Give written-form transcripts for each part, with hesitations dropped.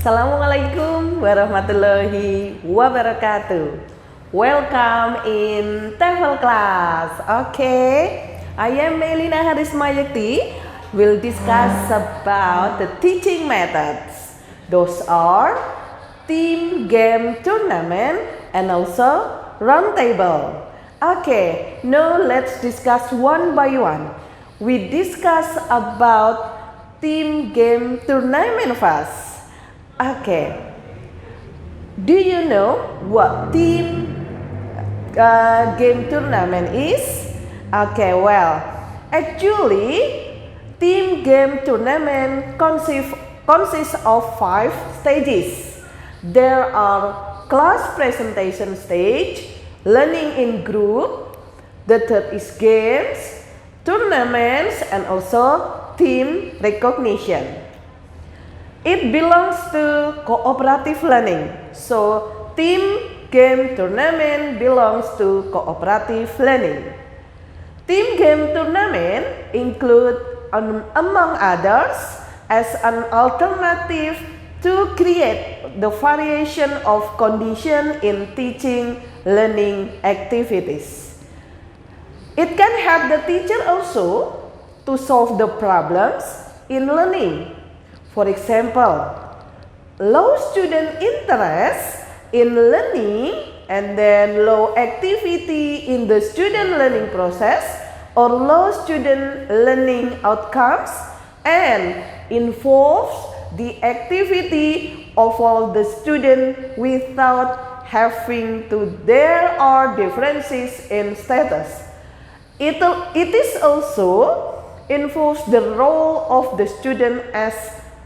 Assalamualaikum warahmatullahi wabarakatuh. Welcome in TEFL class. Okay, I am Melina Harismayakti. We'll discuss about the teaching methods. Those are team game tournament and also round table. Okay, now let's discuss one by one. We discuss about team game tournament first. Okay, do you know what team game tournament is? Okay, well, actually, team game tournament consists of 5 stages. There are class presentation stage, learning in group, the third is games, tournaments, and also team recognition. It belongs to cooperative learning. So, team game tournament belongs to cooperative learning. Team game tournament include, among others, as an alternative to create the variation of condition in teaching learning activities. It can help the teacher also to solve the problems in learning. For example, low student interest in learning and then low activity in the student learning process or low student learning outcomes and involves the activity of all the students without having to there are differences in status. It is also involves the role of the student as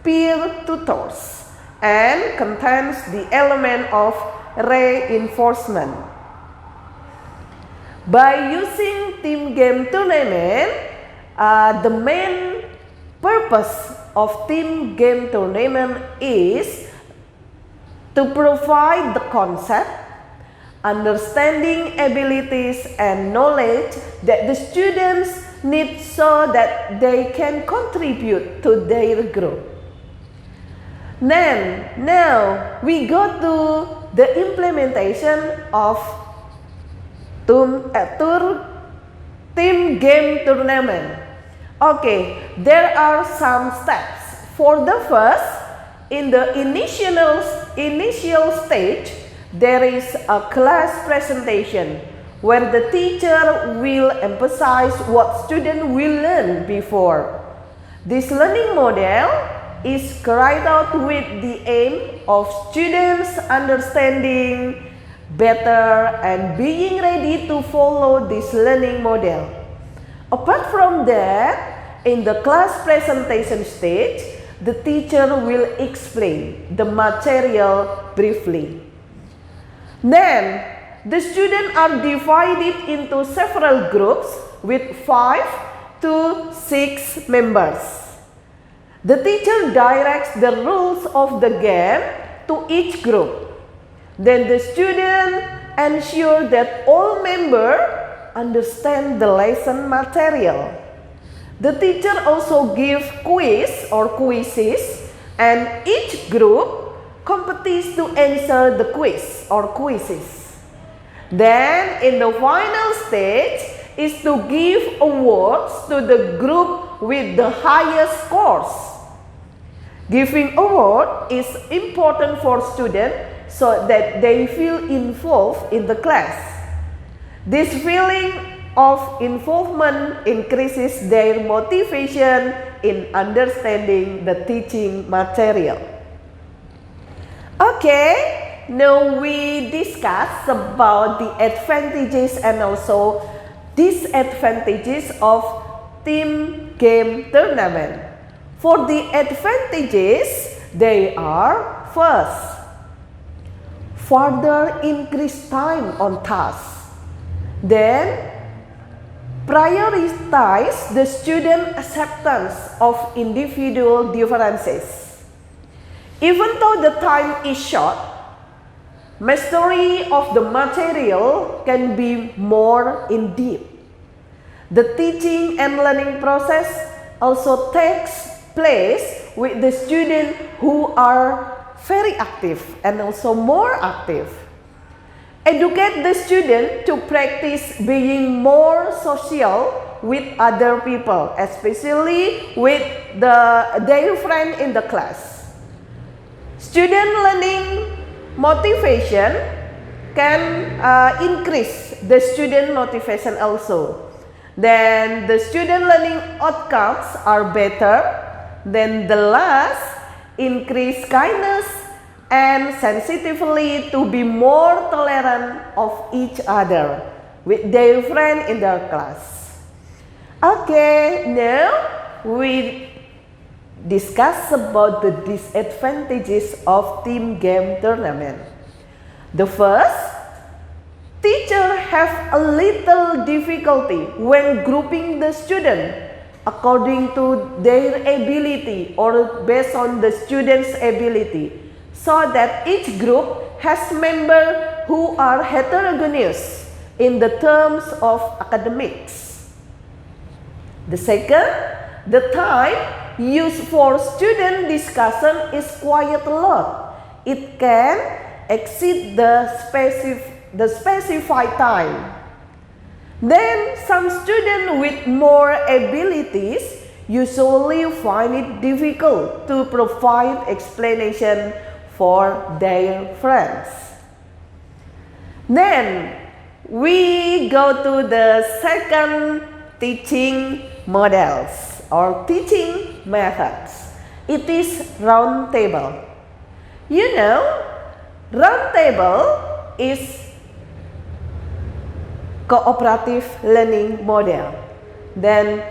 peer tutors and contains the element of reinforcement. By using team game tournament, the main purpose of team game tournament is to provide the concept, understanding, abilities, and knowledge that the students need so that they can contribute to their group. Now we go to the implementation of team game tournament. Okay, there are some steps. For the first, in the initial stage, there is a class presentation where the teacher will emphasize what students will learn before. This learning model is carried out with the aim of students understanding better and being ready to follow this learning model. Apart from that, in the class presentation stage, the teacher will explain the material briefly. Then, the students are divided into several groups with 5 to 6 members. The teacher directs the rules of the game to each group. Then the student ensures that all members understand the lesson material. The teacher also gives quizzes and each group competes to answer the quiz or quizzes. Then in the final stage is to give awards to the group with the highest scores. Giving award is important for students so that they feel involved in the class. This feeling of involvement increases their motivation in understanding the teaching material. Okay, now we discuss about the advantages and also disadvantages of team game tournament. For the advantages, they are first, further increase time on task. Then, prioritize the student acceptance of individual differences. Even though the time is short, mastery of the material can be more in depth. The teaching and learning process also takes place with the students who are very active and also more active. Educate the student to practice being more social with other people, especially with their friend in the class. Student learning motivation can increase the student motivation also. Then the student learning outcomes are better. Then the last, increase kindness and sensitively to be more tolerant of each other with their friend in their class. Okay, now we discuss about the disadvantages of team game tournament. The first, teacher have a little difficulty when grouping the student according to their ability or based on the student's ability, so that each group has members who are heterogeneous in the terms of academics. The second, the time used for student discussion is quite a lot. It can exceed the specified time. Then some students with more abilities usually find it difficult to provide explanation for their friends. Then we go to the second teaching models or teaching methods. It is round table. You know, round table is cooperative learning model. Then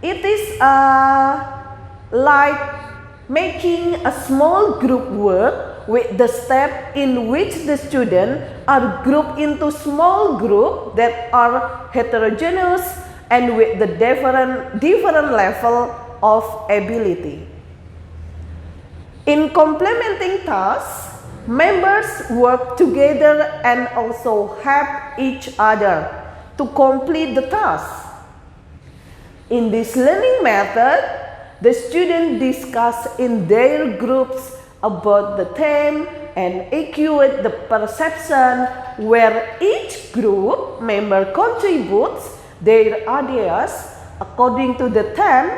it is like making a small group work with the step in which the students are grouped into small groups that are heterogeneous and with the different level of ability. In complementing tasks, members work together and also help each other to complete the task. In this learning method, the students discuss in their groups about the theme and evaluate the perception, where each group member contributes their ideas according to the theme,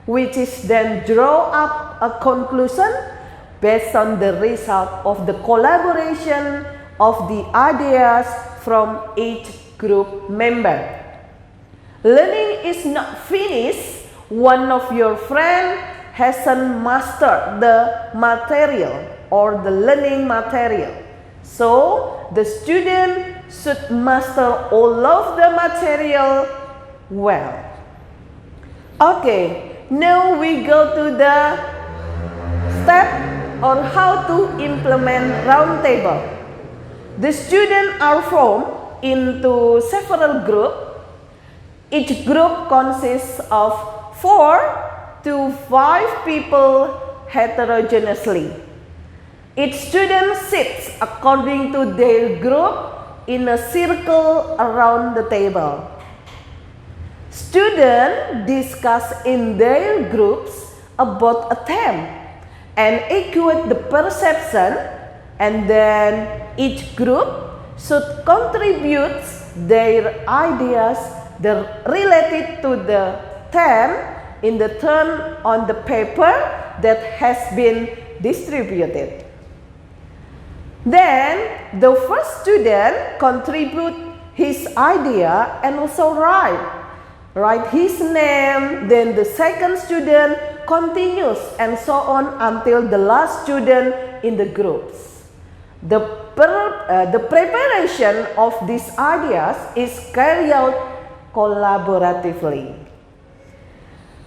which is then draw up a conclusion based on the result of the collaboration of the ideas from each group member. Learning is not finished. One of your friends hasn't mastered the material or the learning material. So the student should master all of the material well. Okay, now we go to the step on how to implement round table. The students are formed into several groups. Each group consists of 4 to 5 people heterogeneously. Each student sits according to their group in a circle around the table. Students discuss in their groups about a theme and evaluate the perception, and then each group should contribute their ideas related to the theme in the turn on the paper that has been distributed. Then the first student contribute his idea and also write his name. Then the second student continues and so on until the last student in the groups. The preparation of these ideas is carried out collaboratively.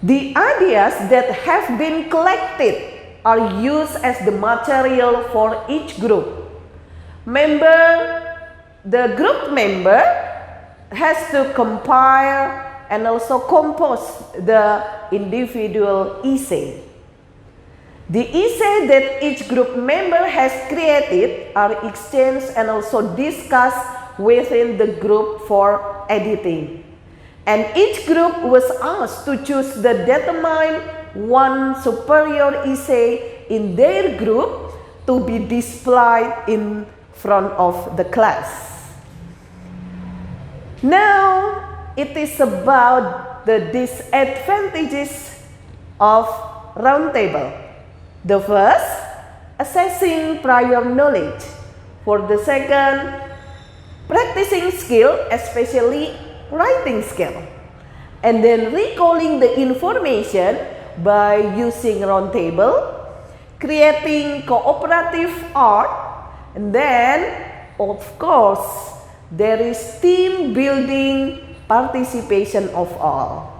The ideas that have been collected are used as the material for each group. The group member has to compile and also compose the individual essay. The essay that each group member has created are exchanged and also discussed within the group for editing. And each group was asked to choose the determined one superior essay in their group to be displayed in front of the class. Now, it is about the disadvantages of roundtable. The first, assessing prior knowledge. For the second, practicing skill, especially writing skill. And then recalling the information by using roundtable, creating cooperative art, and then, of course, there is team building participation of all.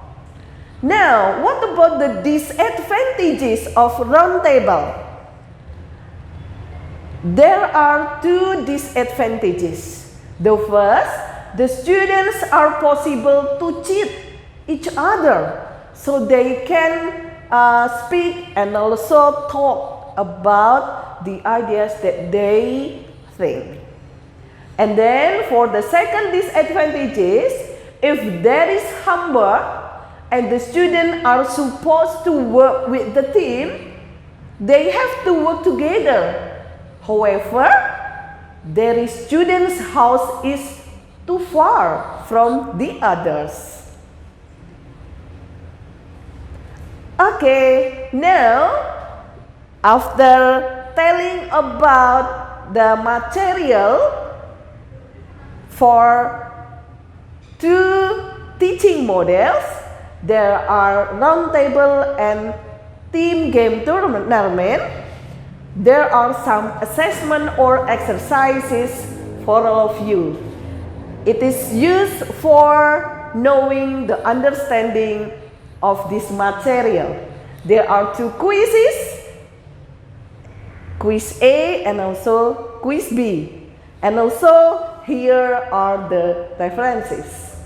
Now, what about the disadvantages of roundtable? There are two disadvantages. The first, the students are possible to cheat each other, so they can speak and also talk about the ideas that they think. And then for the second disadvantages, if there is homework and the students are supposed to work with the team, they have to work together. However, their student's house is too far from the others. Okay, now after telling about the material for two teaching models, there are roundtable and team game tournament. There are some assessment or exercises for all of you. It is used for knowing the understanding of this material. There are two quizzes, quiz A and also quiz B. And also here are the references.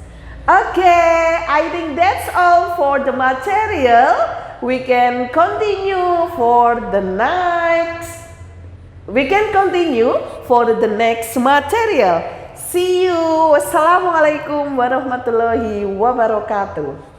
Okay, I think that's all for the material. We can continue for the next. material. See you. Wassalamualaikum warahmatullahi wabarakatuh.